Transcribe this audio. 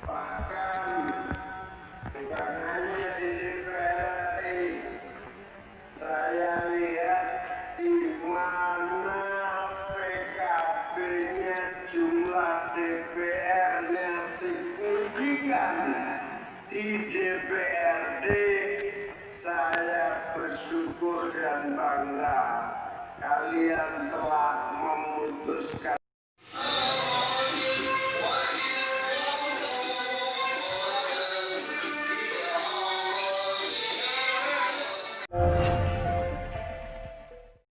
Bahkan bukan hanya di DPR, saya lihat di mana PKB-nya jumlah DPR-nya signifikan di DPRD. Saya bersyukur dan bangga kalian telah memutuskan